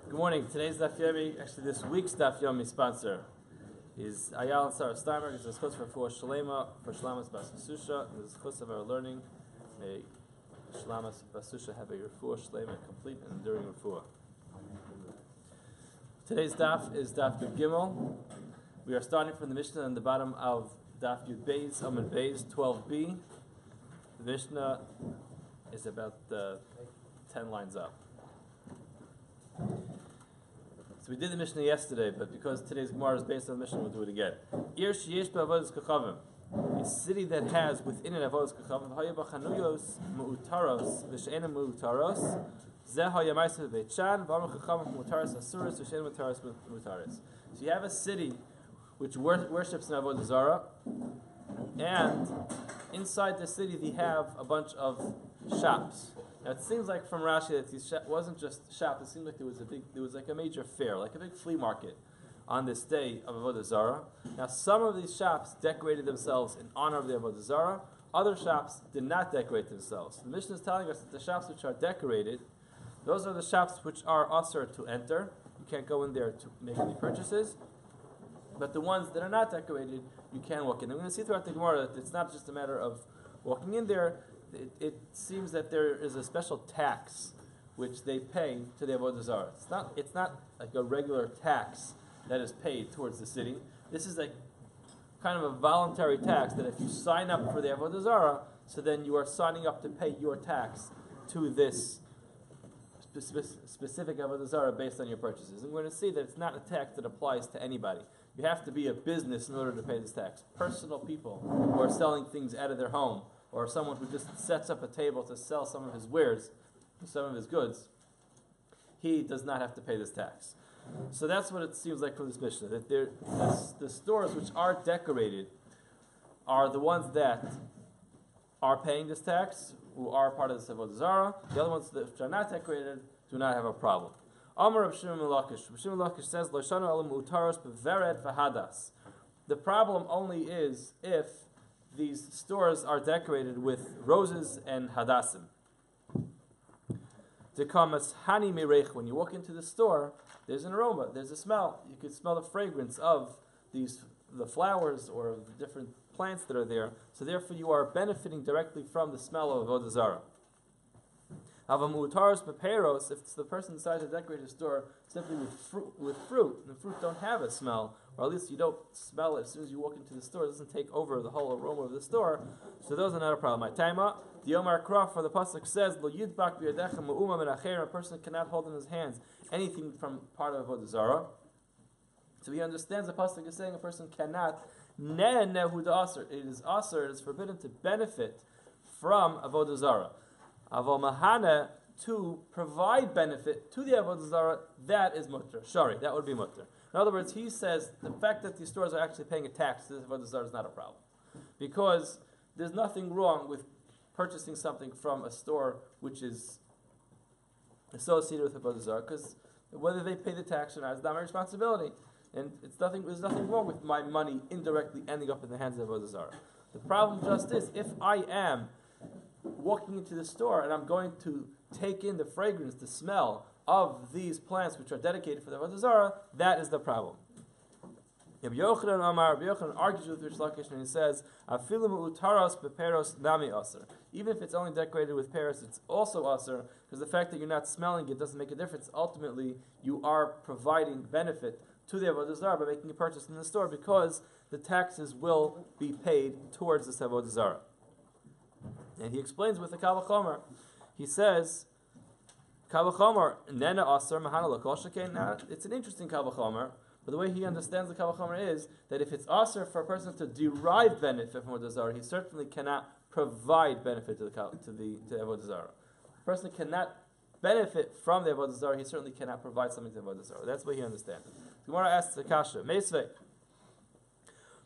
Good morning. Today's Daf Yomi, actually this week's Daf Yomi sponsor is Ayal and Sarah Steinberg. It's a schus for Shalema, for Shlamas Basusha. This is schus of our learning. May Shlamas Basusha have a refuah Shalema, complete and enduring refuah. Today's Daf is Daf Yud Gimel. We are starting from the Mishnah on the bottom of Daf Yud Beis, Amud Beis, 12b. The Mishnah is about 10 lines up. So we did the Mishnah yesterday, but because today's Gemara is based on the Mishnah, we'll do it again. Ir sheyesh ba'avodas kachavim, a city that has within it avodas kachavim, haya b'chanuyos mu'utaros v'she'enim mu'utaros, zeh haya ma'aseh b'Beit Shan, v'amar kachavim mu'utaros asuros v'she'enim mu'utaros. So you have a city which worships an avodah Zara, and inside the city they have a bunch of shops. Now it seems like from Rashi that these wasn't just shops. It seemed like there was like a major fair, like a big flea market on this day of Avodah Zara. Now some of these shops decorated themselves in honor of the Avodah Zara. Other shops did not decorate themselves. The Mishnah is telling us that the shops which are decorated, those are the shops which are asur to enter. You can't go in there to make any purchases. But the ones that are not decorated, you can walk in. And we're going to see throughout the Gemara that it's not just a matter of walking in there. It seems that there is a special tax which they pay to the Avodah Zara. It's not like a regular tax that is paid towards the city. This is like kind of a voluntary tax that if you sign up for the Avodah Zara, so then you are signing up to pay your tax to this specific Avodah Zara based on your purchases. And we're going to see that it's not a tax that applies to anybody. You have to be a business in order to pay this tax. Personal people who are selling things out of their home, or someone who just sets up a table to sell some of his wares, some of his goods, he does not have to pay this tax. So that's what it seems like from this Mishnah, that the stores which are decorated are the ones that are paying this tax, who are part of the Avodah Zara. The other ones that are not decorated do not have a problem. Amar Rav Shimon ben Lakish. Rav Shimon ben Lakish says, Lo shanu elam utaros beveret v'hadas. The problem only is if these stores are decorated with roses and hadassim. Tekamas hani mirech. When you walk into the store, there's an aroma, there's a smell. You can smell the fragrance of the flowers or the different plants that are there. So therefore, you are benefiting directly from the smell of Avodah Zara. Avamutaros beperos. If the person decides to decorate his store simply with fruit, and the fruit don't have a smell, or at least you don't smell it as soon as you walk into the store, it doesn't take over the whole aroma of the store, so those are not a problem. My taima, the Omar Kraf, for the pasuk says, Lo yidbak b'yadechem ma'uma min acher, a person cannot hold in his hands anything from part of Avodah Zara. So he understands the pasuk is saying a person cannot ne'nehu da'aser. It is aser, it is forbidden to benefit from Avodah Zara. Aval mahana, to provide benefit to the Avodah Zara, that is mutter. Shari, that would be mutter. In other words, he says the fact that these stores are actually paying a tax to the Avodah Zara is not a problem. Because there's nothing wrong with purchasing something from a store which is associated with Avodah Zara, because whether they pay the tax or not is not my responsibility. And there's nothing wrong with my money indirectly ending up in the hands of Avodah Zara. The problem just is, if I am walking into the store and I'm going to take in the fragrance, the smell of these plants which are dedicated for the Avodah Zara, that is the problem. Rabbi Yochanan argues with Rish Lakish and he says, "Afilu mu'utaros beperos nami aser." Even if it's only decorated with pears, it's also aser, because the fact that you're not smelling it doesn't make a difference. Ultimately, you are providing benefit to the Avodah Zara by making a purchase in the store, because the taxes will be paid towards this Avodah Zara. And he explains with the Kal V'chomer. He says, Kal V'chomer, nena aser mahana l'kol sheken. Now, it's an interesting Kal V'chomer, but the way he understands the Kal V'chomer is that if it's aser for a person to derive benefit from Avodah Zara, he certainly cannot provide benefit to the Avodah Zara. A person cannot benefit from the Avodah Zara, he certainly cannot provide something to Avodah Zara. That's the way he understands it. The Gemara asks the Kasha, Meisvei.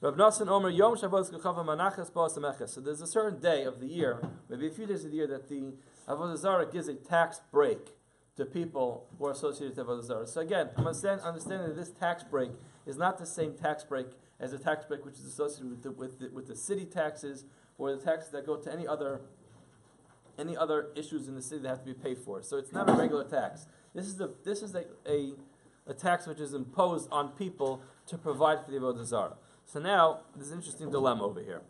Rav Nasan Omer Yom Shabbos Kachava Manachas Ba'as Ameches. So there's a certain day of the year, maybe a few days of the year, that the Avodah Zara gives a tax break to people who are associated with Avodah Zara. So again, I'm understanding that this tax break is not the same tax break as a tax break which is associated with the city taxes or the taxes that go to any other any other issues in the city that have to be paid for. So it's not a regular tax. This is a tax which is imposed on people to provide for the Avodah Zara. So now there's an interesting dilemma over here.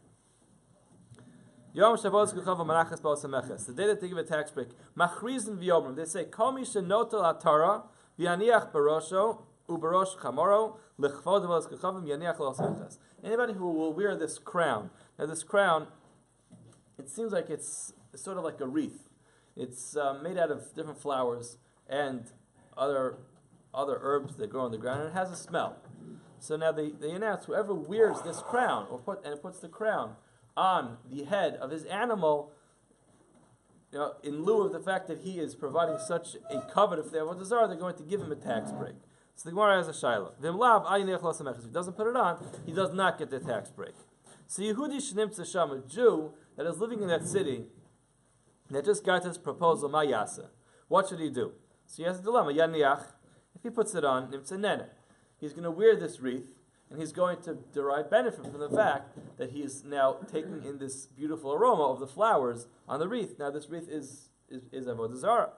Yom Shabbos Kuchava Manachas Ba'osameches. The day that they give a tax break, Machrizin v'yomrim. They say, Kol mi shenotel atara v'yaniach barosho ubarosh chamoro lechvod Avodas Kuchavim yaniach l'osameches. Anybody who will wear this crown. Now this crown, it seems like it's sort of like a wreath. It's made out of different flowers and other herbs that grow on the ground, and it has a smell. So now they announce whoever wears this crown puts the crown on the head of his animal, in lieu of the fact that he is providing such a covenant for the Avodah Zara, they're going to give him a tax break. So the Gemara has a shaila. If he doesn't put it on, he does not get the tax break. So Yehudi Shnimtza Sham, a Jew that is living in that city, that just got this proposal, Ma Yasa. What should he do? So he has a dilemma. Yaniach, if he puts it on, Nimtza Nene. He's going to wear this wreath, and he's going to derive benefit from the fact that he is now taking in this beautiful aroma of the flowers on the wreath. Now this wreath is Avodah Zara.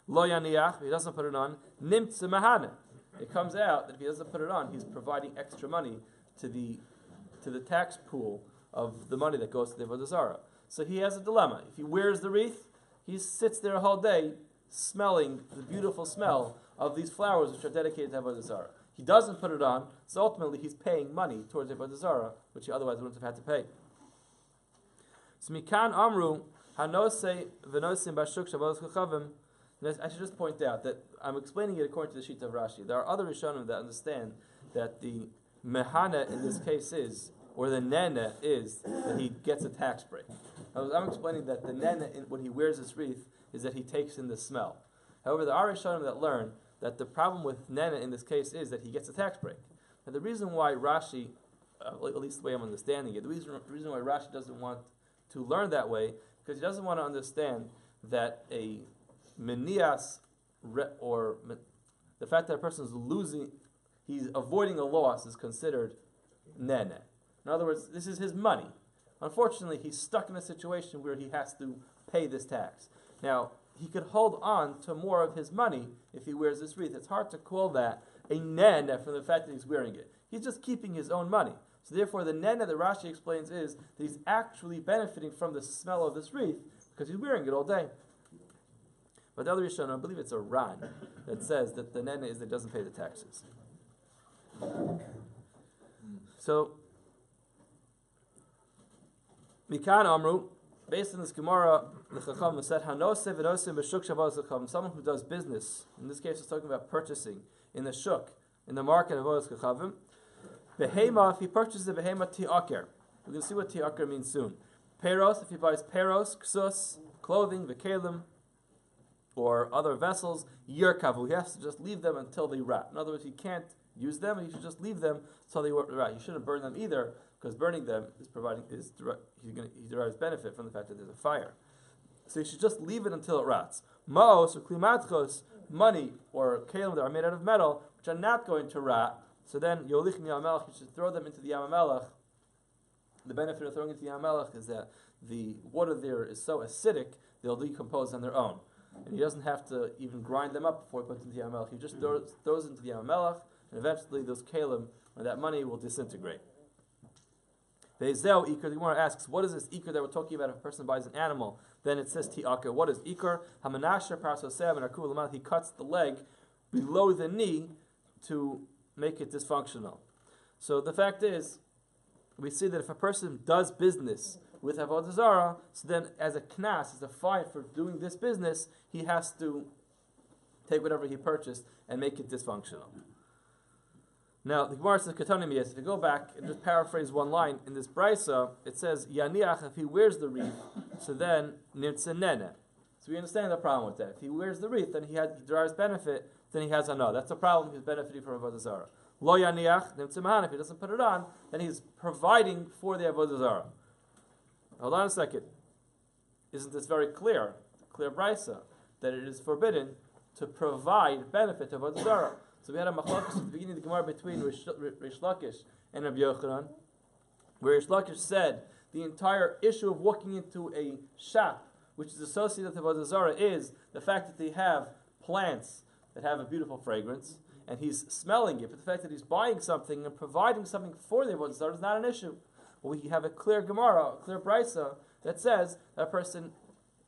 Lo Yaniach, if he doesn't put it on, Nimtza Mahane. It comes out that if he doesn't put it on, he's providing extra money to the tax pool of the money that goes to the Avodah Zara. So he has a dilemma. If he wears the wreath, he sits there a whole day smelling the beautiful smell of these flowers which are dedicated to Avodah Zara. He doesn't put it on, so ultimately he's paying money towards Avodah Zara, which he otherwise wouldn't have had to pay. So Mikan Amru Hanose Venosim Bashuk Shabbat Kuchavim. I should just point out that I'm explaining it according to the sheet of Rashi. There are other Rishonim that understand that the Mehana in this case is, or the Nene is, that he gets a tax break. I'm explaining that the Nene, when he wears this wreath, is that he takes in the smell. However, there are Rishonim that learn that the problem with Nene in this case is that he gets a tax break. Now the reason why Rashi, at least the way I'm understanding it, the reason why Rashi doesn't want to learn that way, because he doesn't want to understand that a menias, or the fact that a person is losing, he's avoiding a loss, is considered Nene. In other words, this is his money. Unfortunately, he's stuck in a situation where he has to pay this tax. Now, he could hold on to more of his money if he wears this wreath. It's hard to call that a nene from the fact that he's wearing it. He's just keeping his own money. So therefore, the nene that Rashi explains is that he's actually benefiting from the smell of this wreath because he's wearing it all day. But the other Rishonim, I believe it's a Ran, that says that the nene is that he doesn't pay the taxes. So, Mikan Amru, based on this Gemara, the Chacham said, Hanose v'nosim b'shuk shavos Chacham, someone who does business, in this case it's talking about purchasing, in the shuk, in the market of Avodas Chachavim, behema, if he purchases a behema ti'aker, we're going to see what ti'aker means soon. Peros, if he buys peros, ksus, clothing, v'kelim, or other vessels, yirkavu, he has to just leave them until they rot. In other words, he can't use them, and he should just leave them until they rot. He shouldn't burn them either, because burning them he derives benefit from the fact that there's a fire. So you should just leave it until it rots. Maos or klimatchos, money or kalim that are made out of metal, which are not going to rot. So then yolich in Yam HaMelech, you should throw them into the Yam HaMelech. The benefit of throwing into the Yam HaMelech is that the water there is so acidic they'll decompose on their own, and he doesn't have to even grind them up before he puts into the Yam HaMelech. He just throws into the Yam HaMelech, and eventually those kalim or that money will disintegrate. The Gemara asks, what is this ikar that we're talking about? If a person buys an animal, then it says ti'akar. What is ikar? Hamanasher parasosem and arkul. He cuts the leg below the knee to make it dysfunctional. So the fact is, we see that if a person does business with Avodah Zara, so then as a knas, as a fine for doing this business, he has to take whatever he purchased and make it dysfunctional. Now, the Gemara says, Katonim, yes, if you go back and just paraphrase one line, in this brisa, it says, Yaniach, if he wears the wreath, so then, Nirtze Nene. So we understand the problem with that. If he wears the wreath, then he derives benefit, then he has anah. That's a problem, he's benefiting from Avodah Zara. Lo Yaniach, Nirtze Mahan, if he doesn't put it on, then he's providing for the Avodah Zara. Hold on a second. Isn't this very clear brisa, that it is forbidden to provide benefit to Avodah Zara? So we had a machlokes at the beginning of the Gemara between Rish Lakish and Rabbi Yochanan, where Rish Lakish said the entire issue of walking into a shop which is associated with Avodah Zara, is the fact that they have plants that have a beautiful fragrance, and he's smelling it, but the fact that he's buying something and providing something for the Avodah Zara is not an issue. Well, we have a clear Gemara, a clear Brisa, that says that person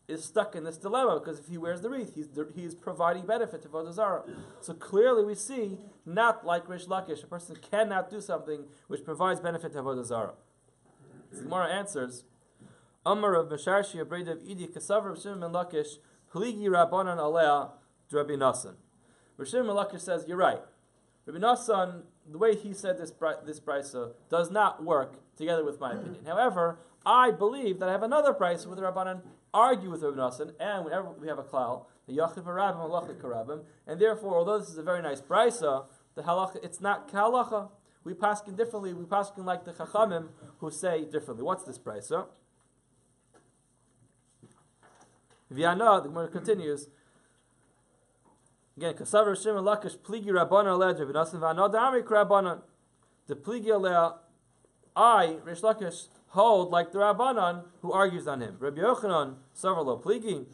is stuck in this dilemma, because if he wears the wreath, he's providing benefit to Avodah Zara. So clearly we see, not like Rish Lakish, a person cannot do something which provides benefit to Avodah Zara. The Gemara answers, Amar of Mesharshi Abreda of Idi Kasav Rav Shimon ben Lakish Pligi Rabbanan Alea Rabbi Nassan. Rav Shimon ben Lakish says, you're right. Rabbi Nassan, the way he said this brisa does not work together with my opinion. However, I believe that I have another brisa with the Rabbanan argue with Rabbi Nassan, and whenever we have a klal, the Yachiv Harabim and Lachik Harabim, and therefore, although this is a very nice brisa, the halacha, it's not kahalacha. We paskin differently. We paskin like the Chachamim who say differently. What's this brisa? V'yana, the Gemara continues. Again, Kasav Rav Shimon Lakish Pligi Rabbanan Aleh Rabbi Nassan v'Anad Amri Rabbanan. The Pligi Aleh, I Rish Lakish hold like the Rabbanan who argues on him. Rabbi Yochanan Savarlo Pligi.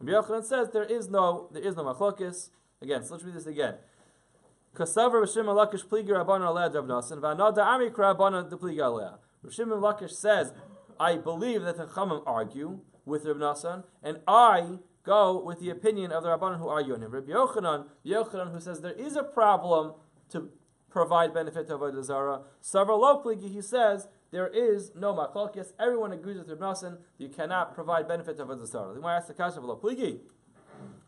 Rabbi Yochanan says there is no machlokes. Again, so let's read this again. Kasav Rav Shimon Lakish Pligi Rabbanan Aleh Rabbi Nassan v'Anad Amri Rabbanan the Pligi Aleh. Rav Shimon Lakish says, I believe that the Chachamim argue with Rabbi Nassan, and I go with the opinion of the Rabbanan who argue on him. Rabbi Yochanan who says there is a problem to provide benefit to Avodah Zara. Savar lo pligi, he says there is no machlokes. Everyone agrees with Rabbi Nassan that you cannot provide benefit to Avodah Zara. The Gemara asks the kasha lo pligi.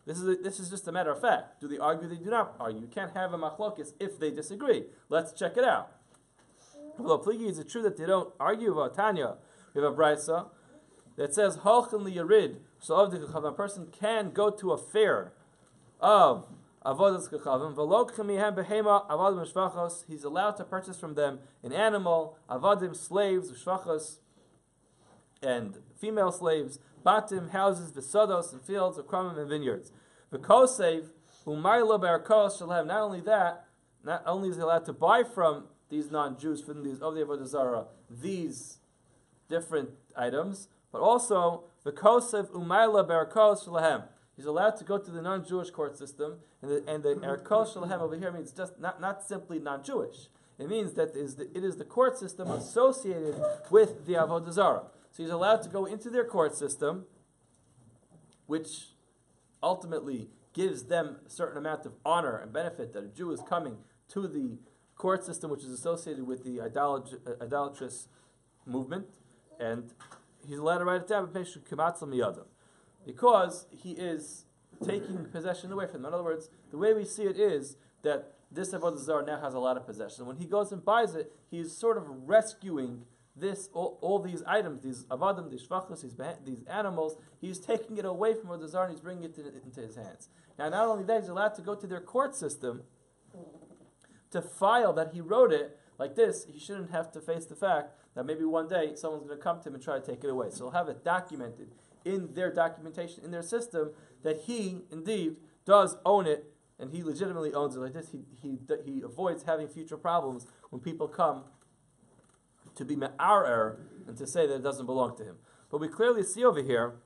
This is just a matter of fact. Do they argue? They do not argue. You can't have a machlokes if they disagree. Let's check it out. Lo pligi, is it true that they don't argue about Tanya? We have a brisa that says Holchem liyarid. So a person can go to a fair of avodas kechavim. He's allowed to purchase from them an animal, avodim, slaves, shvachos, and female slaves, batim, houses, visados, and fields, akramim, and vineyards. V'kosev umaylo be'arkos shall have not only is he allowed to buy from these non-Jews, from these of the avodah zara, these different items, but also the kosev umayla be'arkos shalahem. He's allowed to go to the non-Jewish court system, and the erkos shalahem over here means just not simply non-Jewish. It means that it is the court system associated with the avodah zara. So he's allowed to go into their court system, which ultimately gives them a certain amount of honor and benefit that a Jew is coming to the court system, which is associated with the idolatrous movement, and he's allowed to write it down because he is taking possession away from them. In other words, the way we see it is that this avodah zara now has a lot of possession. When he goes and buys it, he's sort of rescuing all these items, these avadim, these shvachos, these animals. He's taking it away from avodah zara and he's bringing it into his hands. Now, not only that, he's allowed to go to their court system to file that he wrote it like this. He shouldn't have to face the fact that maybe one day someone's going to come to him and try to take it away. So he'll have it documented in their documentation, in their system, that he indeed does own it, and he legitimately owns it like this. He avoids having future problems when people come to be me'arer and to say that it doesn't belong to him. But we clearly see over here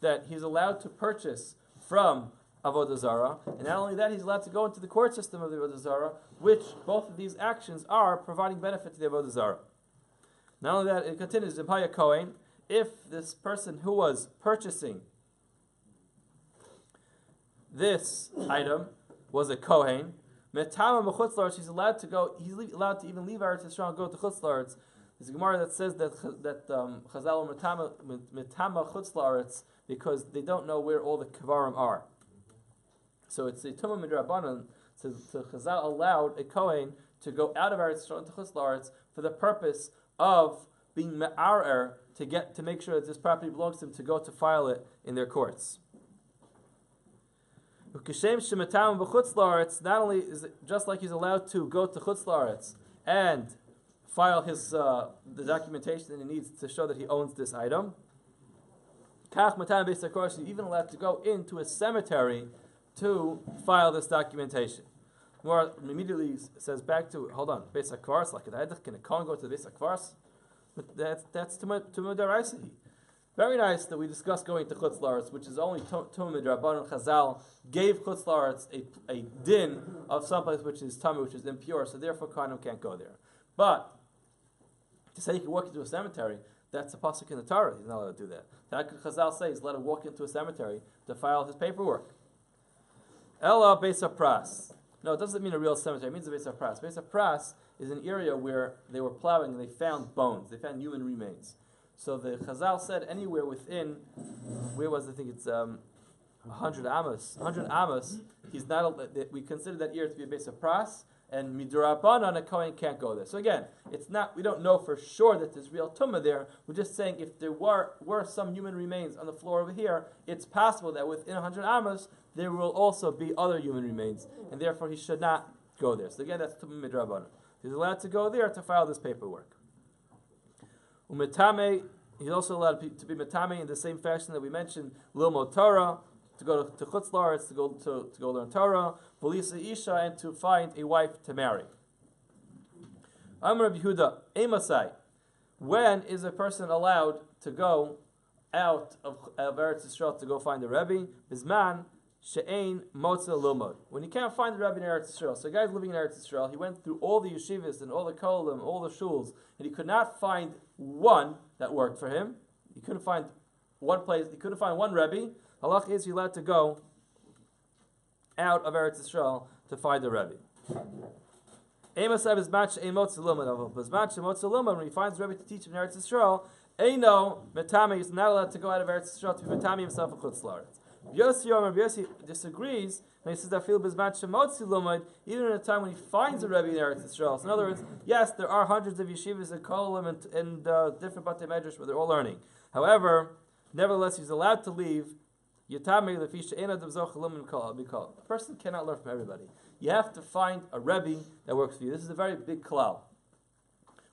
that he's allowed to purchase from avodah zara, and not only that, he's allowed to go into the court system of the avodah zara, which both of these actions are providing benefit to the avodah zara. Not only that, it continues, Impaya Kohen, if this person who was purchasing this item was a Kohen, Metama Mechutz La'aretz, he's allowed to even leave Eretz Yisrael and go to Chutz La'aretz. There's a Gemara that says that Chazal are Metama Chutz La'aretz because they don't know where all the Kvarim are. So it's a Tumah Midrabanan, so Chazal allowed a Kohen to go out of Eretz Yisrael into Chutz La'aretz for the purpose of being me'arer to make sure that this property belongs to him, to go to file it in their courts. Not only is it just like he's allowed to go to Chutz La'aretz and file his the documentation that he needs to show that he owns this item, he's even allowed to go into a cemetery to file this documentation. More immediately says back to, hold on, Beis HaKvaros, like can a Kohen go to the Beis HaKvaros? But that's to Daraisa. Very nice that we discussed going to Chutz La'aretz, which is only Tumah Midrabanan. Chazal gave Chutz La'aretz a din of someplace which is tumah, which is impure, so therefore Kohanim can't go there. But to say he can walk into a cemetery, that's a pasuk in the Torah. He's not allowed to do that. Chazal says let him walk into a cemetery to file his paperwork. Ella Beis Pras. No, it doesn't mean a real cemetery. It means a Beis Pras. Beis Pras is an area where they were plowing and they found bones. They found human remains. So the Chazal said anywhere within, where was it? I think it's 100 Amos. 100 Amos, he's not. We consider that area to be a Beis Pras, and Midrabanan, a Kohen can't go there. So again, it's not. We don't know for sure that there's real tumah there. We're just saying if there were some human remains on the floor over here, it's possible that within 100 Amos there will also be other human remains, and therefore he should not go there. So again, that's tumah midrabanan. He's allowed to go there to file this paperwork. Umetame, he's also allowed to be metame in the same fashion that we mentioned, lilmod Torah, to go to Chutz La'aretz, to go learn Torah, Belisa Isha, and to find a wife to marry. Amar Rabbi Yehuda, Emasai, when is a person allowed to go out of Eretz Yisrael to go find a Rebbe? Bizman she'ein motza lilmod. When you can't find the Rebbe in Eretz Yisrael, so a guy's living in Eretz Yisrael, he went through all the yeshivas and all the kolim, all the shuls, and he could not find one that worked for him. He couldn't find one place, he couldn't find one Rebbe. Halach is he allowed to go out of Eretz Yisrael to find the Rebbe. When he finds Rebbe to teach him in Eretz Yisrael, Eino metame, he's not allowed to go out of Eretz Yisrael to be metame himself in Chutz La'aretz. Yossi disagrees, and he says that even in a time when he finds a Rebbe in Eretz Yisrael. So in other words, yes, there are hundreds of yeshivas and kolim and different batei medrash where they're all learning. However, nevertheless, he's allowed to leave. A person cannot learn from everybody. You have to find a Rebbe that works for you. This is a very big klal.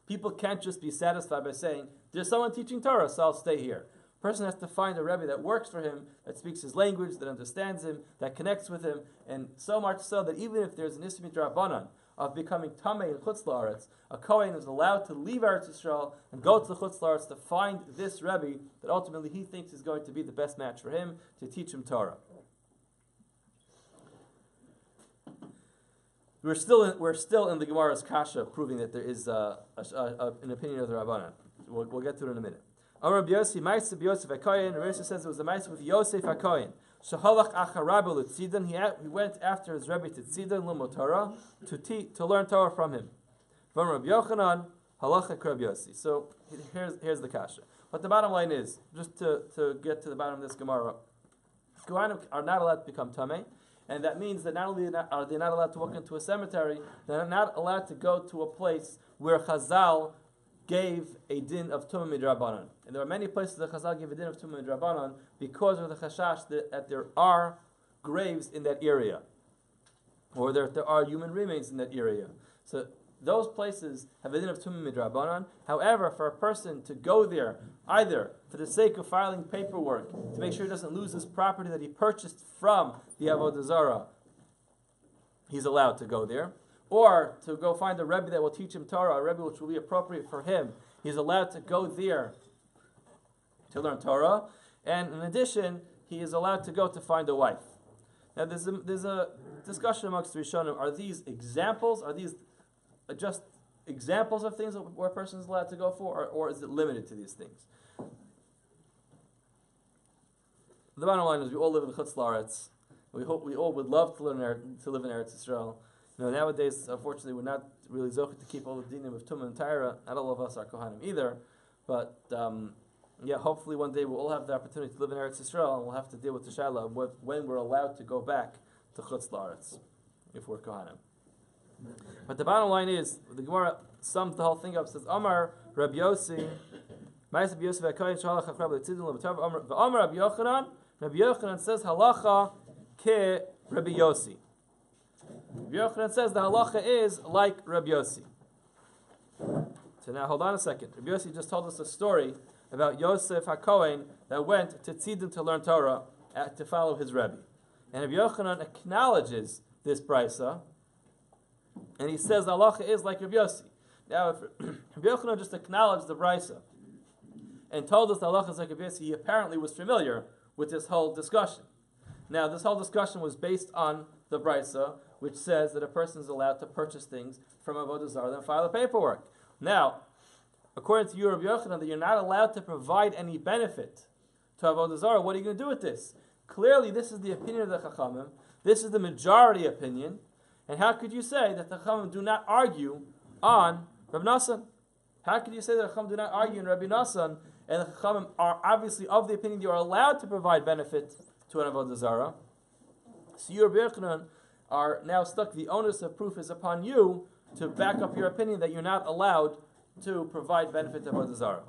People can't just be satisfied by saying, there's someone teaching Torah, so I'll stay here. A person has to find a Rebbe that works for him, that speaks his language, that understands him, that connects with him, and so much so that even if there's an Ismi Drabanan of becoming Tameh in Chutz La'aretz, a Kohen is allowed to leave Eretz Yisrael and go to the Chutz La'aretz to find this Rebbe that ultimately he thinks is going to be the best match for him to teach him Torah. We're still in the Gemara's Kasha, proving that there is an opinion of the Rabbanan. We'll get to it in a minute. Rabbi Yossi, Ma'aseh b'Yosef HaKohen. Rabbi Yossi says it was a Ma'aseh with Yosef HaKohen. Shehalach acharabu l'tzidan. He went after his Rebbe to Tzidan l'mod Torah to learn Torah from him. From Rabbi Yochanan, halacha Rabbi Yossi. So here's the kasha. But the bottom line is, just to get to the bottom of this Gemara, Kohanim are not allowed to become tamei, and that means that not only are they not allowed to walk into a cemetery, they're not allowed to go to a place where Chazal gave a din of tumah midrabanan. And there are many places that Chazal gave a din of tumah midrabanan because of the chashash that there are graves in that area, or there are human remains in that area. So those places have a din of tumah midrabanan. However, for a person to go there, either for the sake of filing paperwork, to make sure he doesn't lose his property that he purchased from the Avoda Zara, he's allowed to go there. Or to go find a Rebbe that will teach him Torah, a Rebbe which will be appropriate for him. He's allowed to go there to learn Torah. And in addition, he is allowed to go to find a wife. Now there's a discussion amongst the Rishonim. Are these examples? Are these just examples of things where a person is allowed to go for? Or is it limited to these things? The bottom line is we all live in Chutz La'aretz. We all would love to live in Eretz Yisrael. Nowadays, unfortunately, we're not really zocheh to keep all the dinim of Tumah and Taira. Not all of us are Kohanim either. But, hopefully one day we'll all have the opportunity to live in Eretz Yisrael, and we'll have to deal with the shaila of when we're allowed to go back to Chutz La'aretz, if we're Kohanim. But the bottom line is, the Gemara sums the whole thing up, says, Amar Rabbi Yossi, Ma'aseh b'Yosef HaKohen, Shalach HaKrab l'Tzidim l'Batav, V'Amar Rabbi Yochanan says, Halacha ke Rabbi Yossi. Rabbi Yochanan says the halacha is like Rabbi Yossi. So now hold on a second. Rabbi Yossi just told us a story about Yosef HaKohen that went to Tzidin to learn Torah to follow his Rebbe. And Rabbi Yochanan acknowledges this brisa, and he says the halacha is like Rabbi Yossi. Now if Rabbi Yochanan just acknowledged the brisa, and told us the halachas hakabiyas, he apparently was familiar with this whole discussion. Now, this whole discussion was based on the brisa, which says that a person is allowed to purchase things from Avoda Zara and file the paperwork. Now, according to you, Rabbi Yochanan, that you're not allowed to provide any benefit to Avoda Zara, what are you going to do with this? Clearly, this is the opinion of the Chachamim. This is the majority opinion. And how could you say that the Chachamim do not argue on Rabbi Nassan? How could you say that the Chachamim do not argue on Rabbi Nassan, and the Chachamim are obviously of the opinion that you are allowed to provide benefit to an Avoda Zara? So you, Rabbi Yochanan, are now stuck. The onus of proof is upon you to back up your opinion that you're not allowed to provide benefit to Avoda Zara.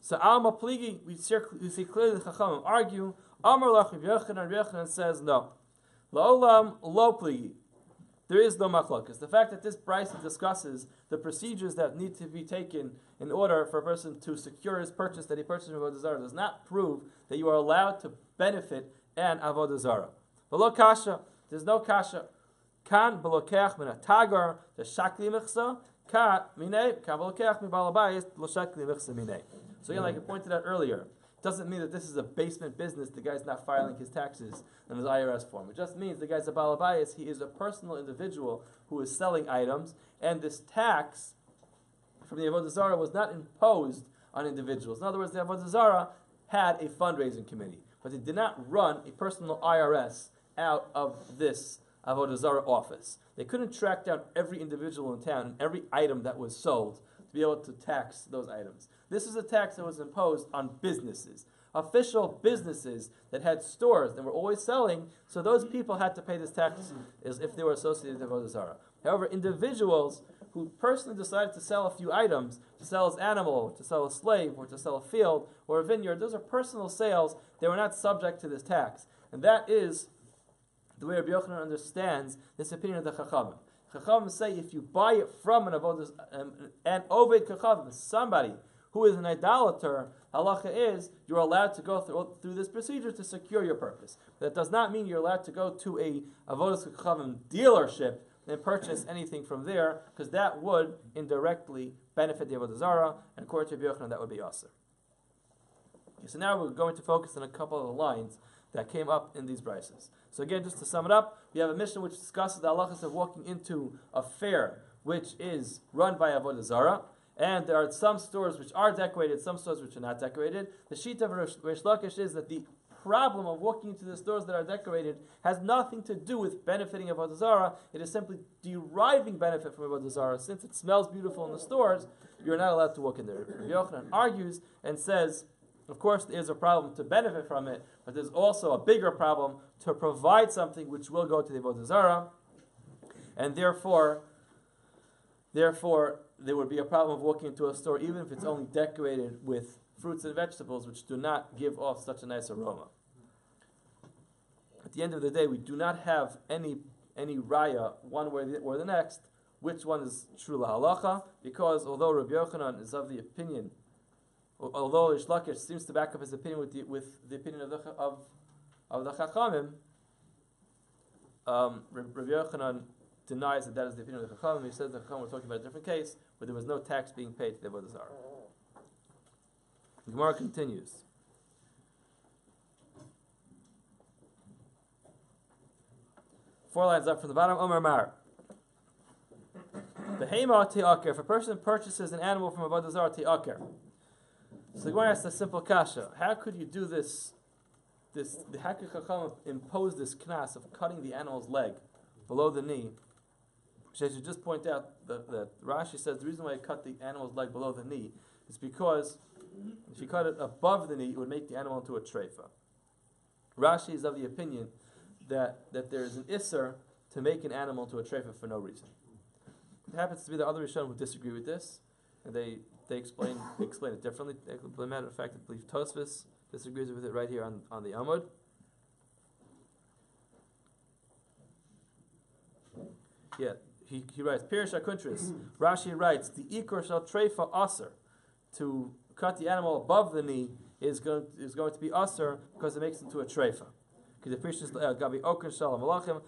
So Alma Pligi, we see clearly the Chachamim argue. Amar Lach Rabbi Yochanan says no. La'olam lo Pligi. There is no machlokas. The fact that this brisa discusses the procedures that need to be taken in order for a person to secure his purchase that he purchased from Avoda Zara does not prove that you are allowed to benefit an Avoda Zara. Below kasha, there's no kasha. Kan belokech min atagar the shakli michsa ka minei kan belokech min balabayis lo shakli michsa minei. So again, like I pointed out earlier, it doesn't mean that this is a basement business. The guy's not filing his taxes in his IRS form. It just means the guy's a balabayis. He is a personal individual who is selling items, and this tax from the Avoda Zara was not imposed on individuals. In other words, the Avoda Zara had a fundraising committee, but they did not run a personal IRS out of this Avoda Zara office. They couldn't track down every individual in town and every item that was sold to be able to tax those items. This is a tax that was imposed on businesses, official businesses that had stores that were always selling, so those people had to pay this tax as if they were associated with Avoda Zara. However, individuals who personally decided to sell a few items, to sell his animal, to sell a slave, or to sell a field, or a vineyard, those are personal sales. They were not subject to this tax. And that is the way Rabbi Yochanan understands this opinion of the Chachamim. Chachamim say if you buy it from an Avodah, an Oved Chachamim, somebody who is an idolater, halacha is you're allowed to go through this procedure to secure your purpose. That does not mean you're allowed to go to a Avodah Chachamim dealership and purchase anything from there, because that would indirectly benefit the Avodah Zara, and according to Rabbi Yochanan, that would be aser. Okay, so now we're going to focus on a couple of the lines that came up in these brises. So again, just to sum it up, we have a mission which discusses the halachas of walking into a fair which is run by Avodah Zara, and there are some stores which are decorated, some stores which are not decorated. The shita of Reish Lakish is that the problem of walking into the stores that are decorated has nothing to do with benefiting Avodah Zara. It is simply deriving benefit from Avodah Zara. Since it smells beautiful in the stores, you're not allowed to walk in there. Rabbi Yochanan argues and says, of course, there is a problem to benefit from it, but there's also a bigger problem to provide something which will go to the Avodah Zara, and therefore, there would be a problem of walking into a store, even if it's only decorated with fruits and vegetables, which do not give off such a nice aroma. At the end of the day, we do not have any raya, one way or the next, which one is true lahalacha, because although Rabbi Yochanan is of the opinion, although Reish Lakish seems to back up his opinion with the opinion of the Chachamim, Rabbi Yochanan denies that is the opinion of the Chachamim. He says the Chachamim were talking about a different case where there was no tax being paid to the Avodah Zara. The Gemara continues. Four lines up from the bottom. Omer Mar. Behema te'aker. If a person purchases an animal from Avodah Zara, te'aker. So the Gemara asks a simple kasha. How could you do this? How could Chachamim impose this knas of cutting the animal's leg below the knee? Which I should just point out that Rashi says the reason why you cut the animal's leg below the knee is because if you cut it above the knee, it would make the animal into a treifa. Rashi is of the opinion that there is an isser to make an animal into a treifa for no reason. It happens to be the other Rishonim who disagree with this, and they explain it differently. As a matter of fact, I believe Tosfos disagrees with it right here on the Amud. Yeah, he writes, Pirish HaKuntris, Rashi writes, the Ikor Shal Treifa Aser, to cut the animal above the knee is going to be aser because it makes it into a treifa. Because the Pirish is Gabi Oken Shal Malachim.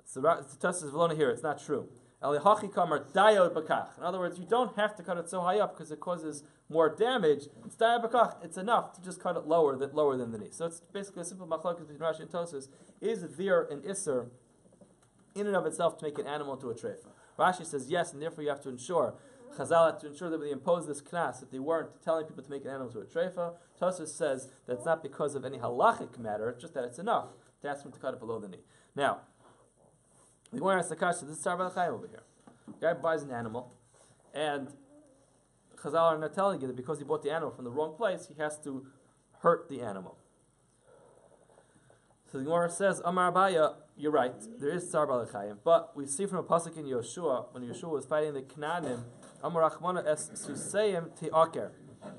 So the Tosfos Velona here, it's not true. In other words, you don't have to cut it so high up because it causes more damage, it's enough to just cut it lower than the knee. So it's basically a simple machlokes between Rashi and Tosfos. Is there an isser in and of itself to make an animal into a treifa? Rashi says yes, and therefore you have to ensure, Chazal had to ensure that when they imposed this knas, that they weren't telling people to make an animal into a treifa. Tosfos says that it's not because of any halachic matter, it's just that it's enough to ask them to cut it below the knee. Now, the Gemara asks the kasha, this is Tzar Balachayim over here. The guy buys an animal, and Chazal are not telling you that because he bought the animal from the wrong place, he has to hurt the animal. So the Gemara says, Amar Abaya, you're right, there is Tzar Balachayim, but we see from a pasuk in Yeshua, when Yeshua was fighting the Canaanim, Amar Achmana es Suseim Te'aker.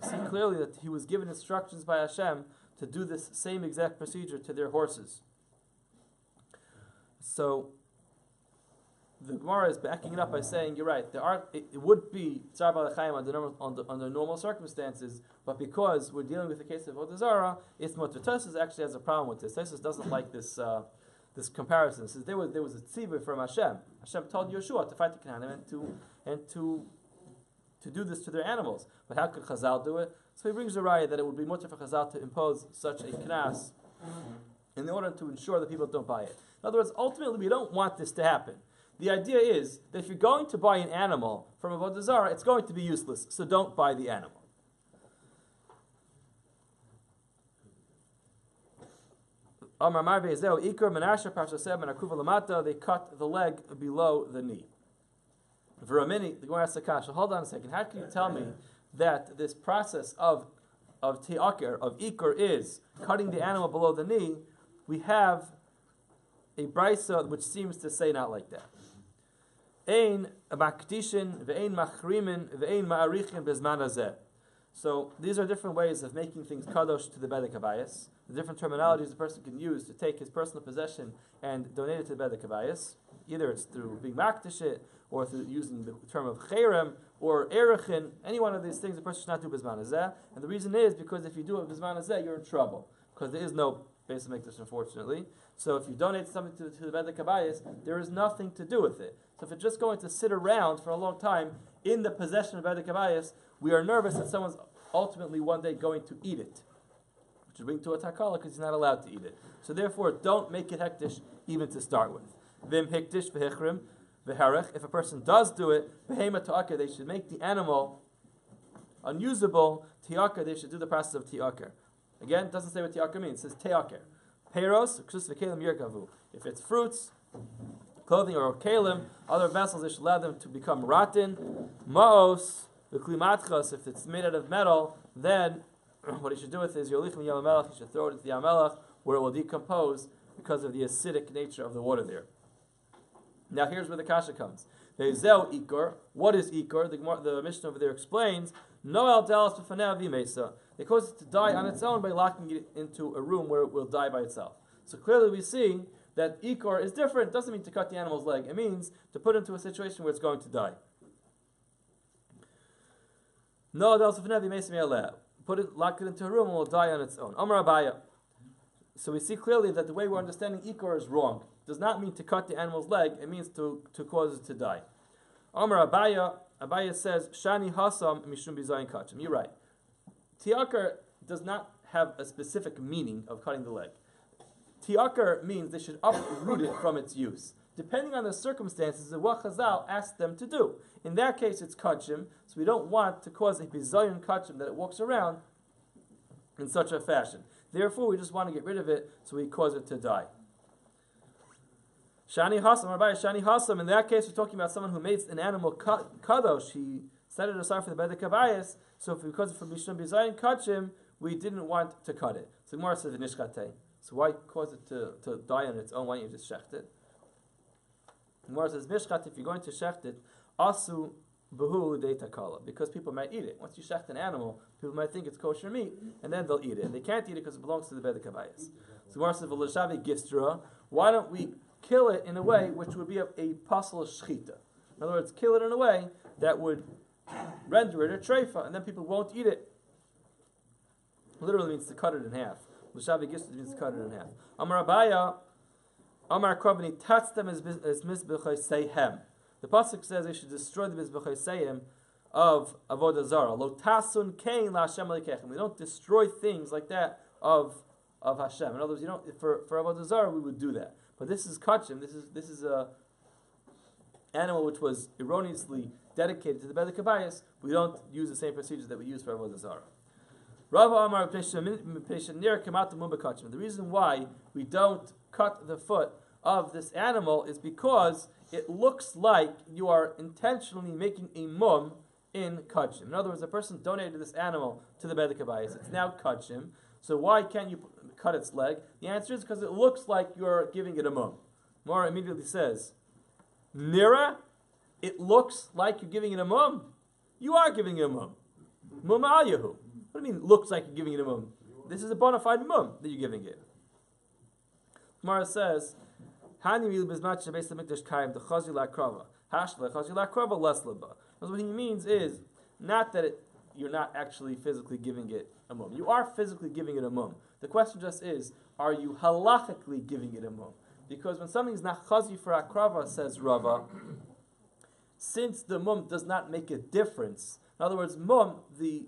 You see clearly that he was given instructions by Hashem to do this same exact procedure to their horses. So the Gemara is backing it up by saying, you're right, it would be Tzar Balachayim under normal circumstances, but because we're dealing with the case of Avoda Zara, it's mutter. Tosfos actually has a problem with this. Tosfos doesn't like this comparison. It says there was a tzibur from Hashem. Hashem told Yeshua to fight the Canaanim and to do this to their animals. But how could Chazal do it? So he brings a raya that it would be mutter for Chazal to impose such a knas in order to ensure that people don't buy it. In other words, ultimately we don't want this to happen. The idea is that if you're going to buy an animal from Avoda Zara, it's going to be useless, so don't buy the animal. They cut the leg below the knee. For a minute, the Gemara asks the kasha, hold on a second, how can you tell me that this process of te'aker, of ikur, is cutting the animal below the knee? We have a brisa which seems to say not like that. Ein makdishin ve'ein machrimin ve'ein ma'arichin bezman hazeh. So these are different ways of making things kadosh to the Bedek Habayis. The different terminologies a person can use to take his personal possession and donate it to the Bedek Habayis. Either it's through being makdish or through using the term of cherem or erechin. Any one of these things a person should not do bezman hazeh. And the reason is because if you do it bezman hazeh, you're in trouble. Because there is no base of makdish, unfortunately. So if you donate something to the Bedek Habayis, there is nothing to do with it. So if it's just going to sit around for a long time in the possession of Bedek Habayis, we are nervous that someone's ultimately one day going to eat it, which will bring to a takala because he's not allowed to eat it. So therefore, don't make it hektish even to start with. Vim hektish v'hechrim v'harech. If a person does do it, behema ta'aker, they should make the animal unusable. Ti'aker, they should do the process of ti'aker. Again, it doesn't say what ti'aker means. It says te'aker. Peiros, k'shus v'kelim yirkavu. If it's fruits, clothing, or kelim, other vessels, they should allow them to become rotten. Ma'os, the klimatchos, if it's made out of metal, then what he should do with it is yolichem yam melech, he should throw it into the yam melech, where it will decompose because of the acidic nature of the water there. Now here's where the kasha comes. Ve'zeu ikor. What is ikor? The Mishnah over there explains, no el delas b'fanei v'mesa. It causes it to die on its own by locking it into a room where it will die by itself. So clearly we see that ikor is different. It doesn't mean to cut the animal's leg. It means to put it into a situation where it's going to die. No, lock it into a room and it will die on its own. Amar Abaya. So we see clearly that the way we're understanding ikor is wrong. It does not mean to cut the animal's leg. It means to cause it to die. Amar Abaya. Abaya says, Shani hasam mishum bizayin kachim. You're right. Ti'aker does not have a specific meaning of cutting the leg. Ti'aker means they should uproot it from its use, depending on the circumstances of what Chazal asked them to do. In that case, it's kachim, so we don't want to cause a bizayin kachim that it walks around in such a fashion. Therefore, we just want to get rid of it, so we cause it to die. Shani hasam, Rabbi, Shani hasam. In that case, we're talking about someone who made an animal kadosh. He set it aside for the Bedek Habayis. So because for Mishum Bizayin Kachim, we didn't want to cut it. So Gemara says Nishkatei. So why cause it to die on its own? Why don't you just shecht it? Gemara says Mishkat, if you're going to shecht it, asu behu de takala, because people might eat it. Once you shecht an animal, people might think it's kosher meat, and then they'll eat it. And they can't eat it because it belongs to the Bedek Habayis. So Gemara says V'lashavi gistra. Why don't we kill it in a way which would be a pasal shchita? In other words, kill it in a way that would render it a treifa, and then people won't eat it. Literally means to cut it in half. L'shavi gistra means to cut it in half. Amar Abaya, Amar Kravani, touch them as mizbechai seihem. The pasuk says they should destroy the mizbechai seihem of Avoda Zara. Lo tasun kein la Hashem alikechem. We don't destroy things like that of Hashem. In other words, you don't for Avoda Zara we would do that. But this is kachim. This is a animal which was erroneously dedicated to the Beit HaKabayis. We don't use the same procedures that we use for Avoda Zara. The reason why we don't cut the foot of this animal is because it looks like you are intentionally making a mum in kachim. In other words, a person donated this animal to the Beit HaKabayis. It's now kachim. So why can't you cut its leg? The answer is because it looks like you're giving it a mum. Mora immediately says, Nira, it looks like you're giving it a mum. You are giving it a mum. Mum al Yahu. What do you mean, looks like you're giving it a mum? This is a bona fide mum that you're giving it. Mara says, what he means is, not that you're not actually physically giving it a mum. You are physically giving it a mum. The question just is, are you halachically giving it a mum? Because when something is not chazi for akrava, says Rava, since the mum does not make a difference, in other words, mum, the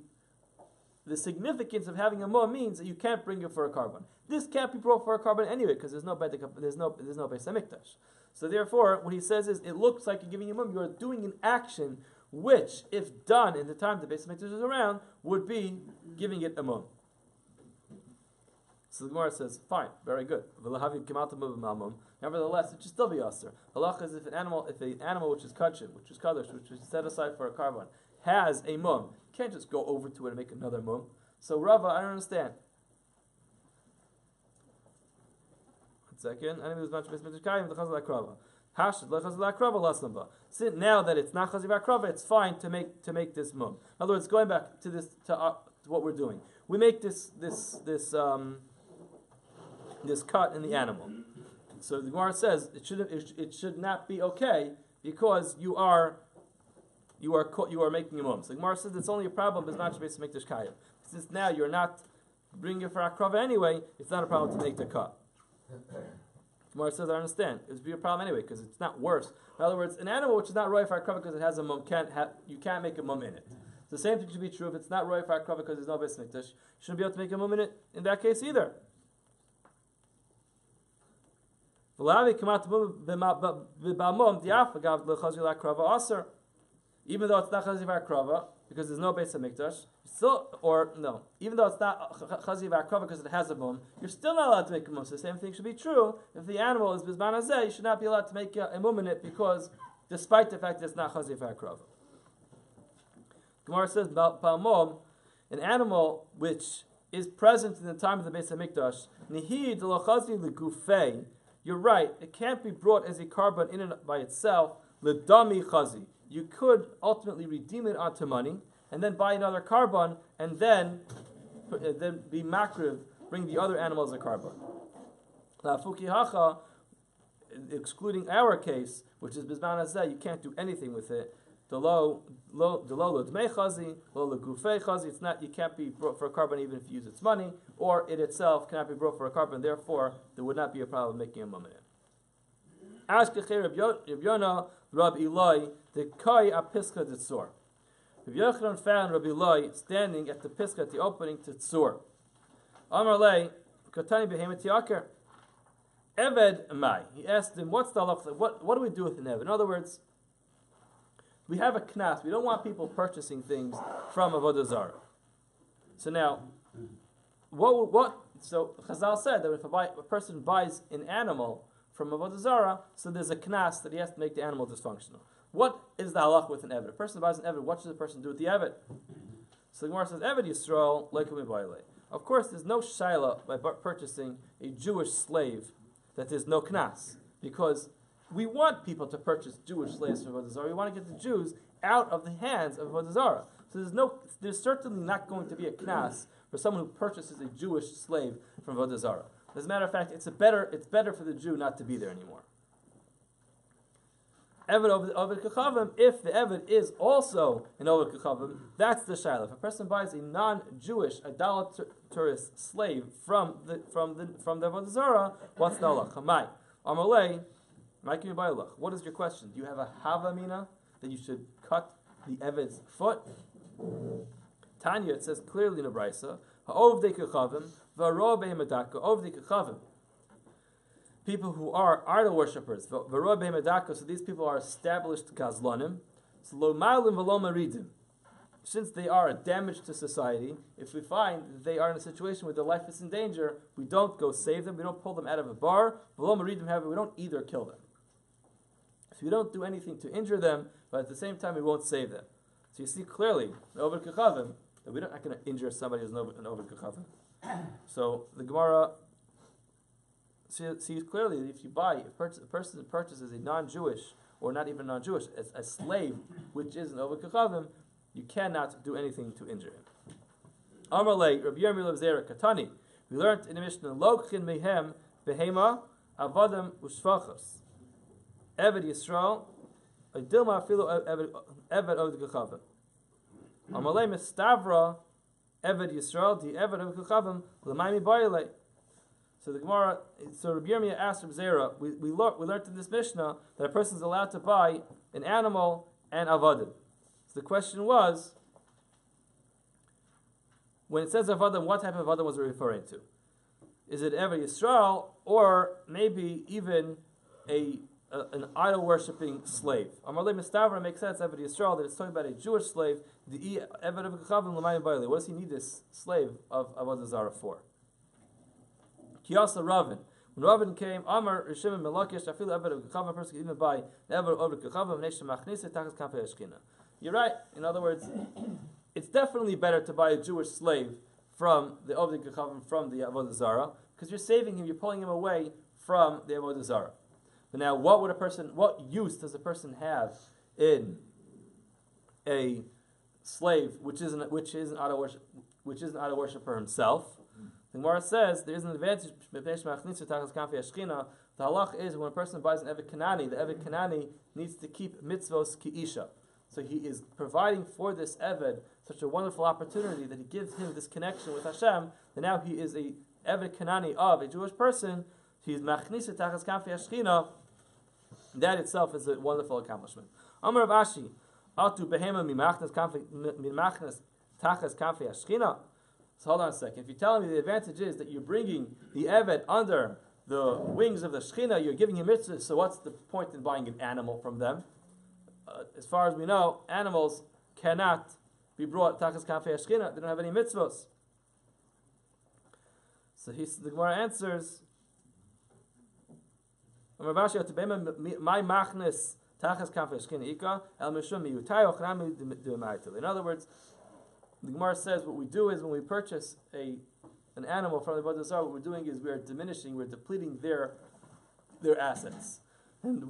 significance of having a mum means that you can't bring it for a carbon. This can't be brought for a carbon anyway because there's no Beis Hamikdash. So therefore, what he says is, it looks like you're giving a mum. You are doing an action which, if done in the time the Beis Hamikdash is around, would be giving it a mum. So the Gemara says, fine, very good. Nevertheless, it should still be aser. Halacha is if an animal which is kachim, which is kadosh, which is set aside for a carbon, has a mum, you can't just go over to it and make another mum. So Rava, I don't understand. One second. Since now that it's not chaziv akrava, it's fine to make this mum. In other words, going back to this to what we're doing, we make this cut in the animal. So the Gemara says it should not be okay because you are making a mum. So the Gemara says it's only a problem is not to make this kayim. Since now you're not bringing it for akrava anyway, it's not a problem to make the cut. Gemara says I understand. It would be a problem anyway because it's not worse. In other words, an animal which is not roy for akrava because it has a mum you can't make a mum in it. The same thing should be true if it's not roy for akrava because there's no Beis Hamikdash. You shouldn't be able to make a mum in it in that case either. Even though it's not chaziv akrava because there's no Beis Hamikdash, even though it's not chaziv akrava because it has a mum, you're still not allowed to make a mum. So the same thing should be true if the animal is bizman hazeh. You should not be allowed to make a mum in it because, despite the fact that it's not chaziv akrava. Gemara says balmom, an animal which is present in the time of the Beis Hamikdash, nihid lo chaziv legufei. You're right, it can't be brought as a carbon in and by itself, l'dami chazi. You could ultimately redeem it onto money, and then buy another carbon, and then be makriv, bring the other animal as a carbon. Fukihacha, excluding our case, which is bizman hazeh, you can't do anything with it. Delo l'dmei chazi, lo l'gufei chazi. It's not. You can't be brought for a carbon even if you use its money, or it itself cannot be brought for a carbon. Therefore, there would not be a problem making a mum in it. Ashkechei Rabbi Yonah, Rabbi Eloi, the kai apiska tzur. Rabbi Yochanan found Rabbi Eloi standing at the piska, at the opening to tzur. Amar lei, katani behemet yaker. Eved mai. He asked him, "What's the halacha? What do we do with an eved?" In other words, we have a knas. We don't want people purchasing things from Avoda Zara. So now, So Chazal said that if a person buys an animal from Avoda Zara, so there's a knas that he has to make the animal dysfunctional. What is the halach with an eved? A person buys an eved. What should the person do with the eved? So the Gemara says, "Eved Yisrael leikum ibayle." Of course, there's no shaila by purchasing a Jewish slave that there's no knas, because we want people to purchase Jewish slaves from Avoda Zara. We want to get the Jews out of the hands of Avoda Zara. So there's certainly not going to be a knas for someone who purchases a Jewish slave from Avoda Zara. As a matter of fact, it's better for the Jew not to be there anymore. Eved Oved Kechavim, if the Eved is also an Oved Kechavim, that's the shaila. If a person buys a non-Jewish idolatrous slave from the Avoda Zara, what's the halach? Chamai. Amalei, what is your question? Do you have a havamina that you should cut the Eved's foot. Tanya, it says clearly in the Brisa, ha'ovdei kechavim, v'arobei medaka, ovdei kechavim. People who are idol worshippers, v'arobei medaka, so these people are established gazlanim, so lo malim v'lo maridim. Since they are a damage to society, if we find that they are in a situation where their life is in danger, we don't go save them, we don't pull them out of a bar, v'lo maridim, however, we don't either kill them. So we don't do anything to injure them, but at the same time we won't save them. So you see clearly, over kechavim, that we're not going to injure somebody who's an over kechavim. So the Gemara sees clearly that if you buy, a person purchases a non-Jewish, or not even non-Jewish, a slave, which is an over kechavim, you cannot do anything to injure him. Amalei, Rabbi Yirmiyah Zara Katani. We learned in the Mishnah, Lokhin mehem behema avadam ushvachos. Eved Yisrael, a dilma filo eved of the kechavim. Amalei mistavra eved Yisrael di eved of the kechavim l'maymi bayilei. So the Gemara, so Rabbi Yirmiyah asked Rabbi Zara, we learned in this Mishnah that a person is allowed to buy an animal and avodim. So the question was, when it says avodim, what type of avodim was it referring to? Is it Eved Yisrael, or maybe even an idol worshipping slave? Amarle Mistavra makes sense, Eved Yisrael, that it's talking about a Jewish slave. What does he need this slave of Avoda Zara for? Kiyasa Ravin. When Ravin came, Amar Rishim Melakish, I feel Eved of Kechavim, a person can even buy Eved of Kechavim, Neshem Machnisa, Takas Kampei Eshkina. You're right. In other words, it's definitely better to buy a Jewish slave from the Ovdei Kechavim, from the Avoda Zara, because you're saving him, you're pulling him away from the Avoda Zara. But now, what use does a person have in a slave which is an idol worshiper himself? The Gemara says there is an advantage. The halach is when a person buys an Eved Kanani, the Eved Kanani needs to keep mitzvos ki'isha. So he is providing for this Eved such a wonderful opportunity that he gives him this connection with Hashem, that now he is a Eved Kanani of a Jewish person. He is machnisa tachas kafi ashkina. That itself is a wonderful accomplishment. Amar Rav Ashi, atu behema mimachnas tachas kafi ashkina. So hold on a second. If you're telling me the advantage is that you're bringing the Eved under the wings of the Shechina, you're giving him mitzvahs, so what's the point in buying an animal from them? As far as we know, animals cannot be brought tachas kafei Shechina. They don't have any mitzvahs. So the Gemara answers, in other words, the Gemara says what we do is when we purchase an animal from the Avoda Zara, what we're doing is we're depleting their assets. And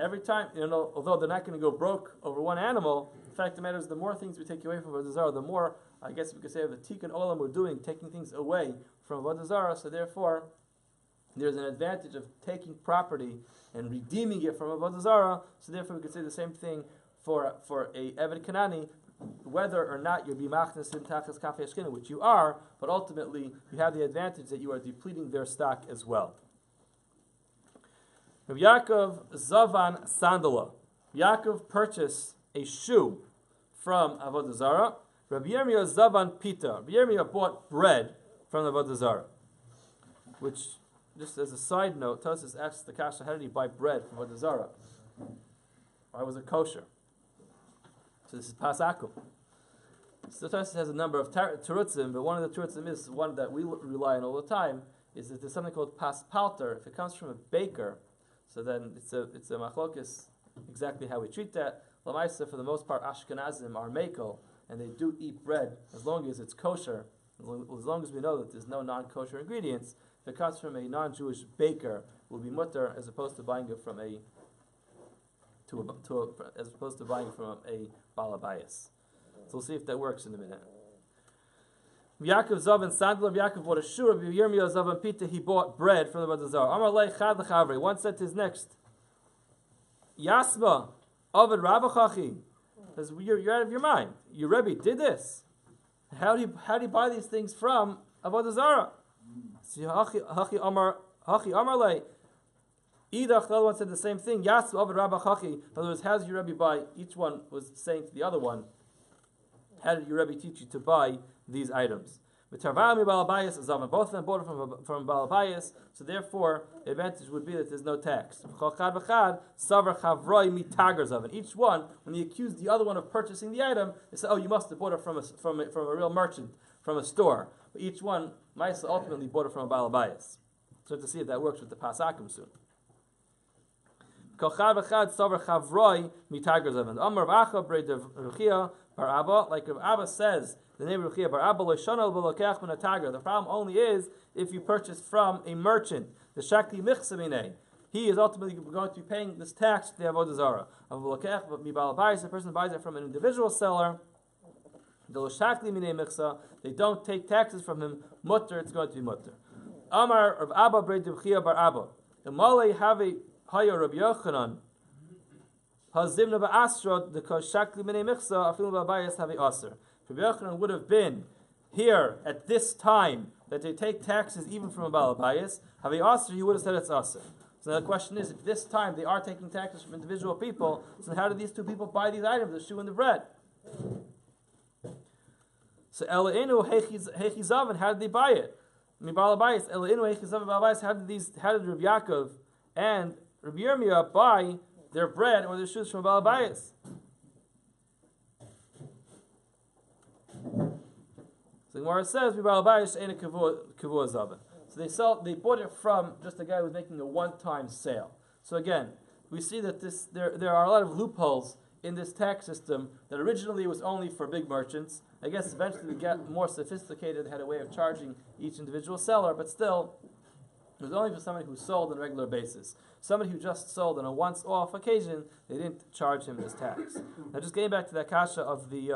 every time, although they're not going to go broke over one animal, the fact of the matter is the more things we take away from Avoda Zara, the more, I guess we could say, of the tikkun olam we're doing, taking things away from Avoda Zara. So therefore, there's an advantage of taking property and redeeming it from Avoda Zara. So therefore, we could say the same thing for a Eved Kanani, whether or not you're bimachnas in tachas kafei Ashkina, which you are, but ultimately you have the advantage that you are depleting their stock as well. Rabbi Yaakov Zavan Sandala. Yaakov purchased a shoe from Avoda Zara. Rabbi Yirmiyah Zavan Pita. Rabbi Yirmiyah bought bread from the Avoda Zara. Which, just as a side note, Tosfos asks the kasha, how did he buy bread from Avoda Zara? Why was it kosher? So this is Pasakum. So Tosfos has a number of terutzim, but one of the terutzim is one that we rely on all the time, is that there's something called paspalter. If it comes from a baker, so then it's a machlokes exactly how we treat that. Lamaisa, for the most part, Ashkenazim are mekel, and they do eat bread as long as it's kosher, as long as we know that there's no non-kosher ingredients. If it comes from a non-Jewish baker, it will be mutter as opposed to buying it from a balabayas. So we'll see if that works in a minute. Yaakov Zavan Sandal, Yaakov bought a shoe. Rabbi Yirmiyah Zavan Pita, he bought bread from the Avoda Zara. Amar lei chad lechavri. One said to his next, Yasma, Ovid Rabachachi. Says, you're out of your mind. Your Rebbe did this. How do you buy these things from Avoda Zara? Hachi Amar lei. Idach, the other one said the same thing. Yasu Avad Rabba Chachi. In other words, how did your Rebbe buy? Each one was saying to the other one, how did your Rebbe teach you to buy these items? Both of them bought it from Balabayas, so therefore the advantage would be that there's no tax. Each one, when he accused the other one of purchasing the item, they said, "Oh, you must have bought it from a real merchant, from a store." But each one, Maisa ultimately bought it from a Balabayas. So to see if that works with the Pasakim soon. Like Rav Abba says, the name of Richter, the problem only is if you purchase from a merchant. The Shakti Michsamine, he is ultimately going to be paying this tax to the Avoda Zara. The person buys it from an individual seller. They don't take taxes from him. Mutter, it's going to be mutter. Amar Rav Abba Brei Richter Bar Abba. Imale have Haya Rabbi Yochanan. Hazimna ba'asra the koshakli minei michsa afilu ba'bayis have aser. Rabbi Yochanan would have been here at this time that they take taxes even from a balabayis. Have aser, he would have said it's aser. So the question is, if this time they are taking taxes from individual people, so how did these two people buy these items, the shoe and the bread? So Elainu hechizavan, how did they buy it? I mean, balabayis Elainu hechizavan balabayis. How did Rabbi Yaakov and Rabbi Yirmiyah buy their bread or their shoes from Balabayas? So the Gemara says, "Balabayas ain't a kavua zava." So they bought it from just a guy who was making a one-time sale. So again, we see that there are a lot of loopholes in this tax system. That originally was only for big merchants. I guess eventually they got more sophisticated, had a way of charging each individual seller, but still, it was only for somebody who sold on a regular basis. Somebody who just sold on a once-off occasion, they didn't charge him this tax. Now, just getting back to that kasha of the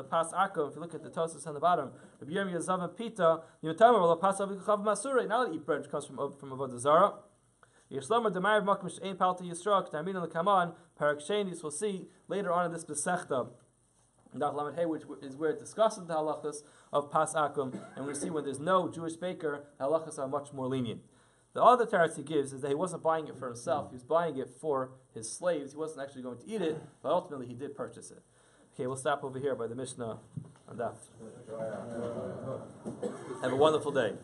pas akum, if you look at the Tosas on the bottom, Rabbi Yirmiyah Zav Pita, Yimatamer pas avichav masure. Now that eat bread comes from Avoda Zara. Yishlomar demayev makom she'ein palta yisrak. Ta'amin l'kaman parak shenis. We'll see later on in this besechta, which is where it discusses the halachas of pas akum, and we see when there's no Jewish baker, the halachas are much more lenient. The other teretz he gives is that he wasn't buying it for himself; he was buying it for his slaves. He wasn't actually going to eat it, but ultimately he did purchase it. Okay, we'll stop over here by the Mishnah on that. Have a wonderful day.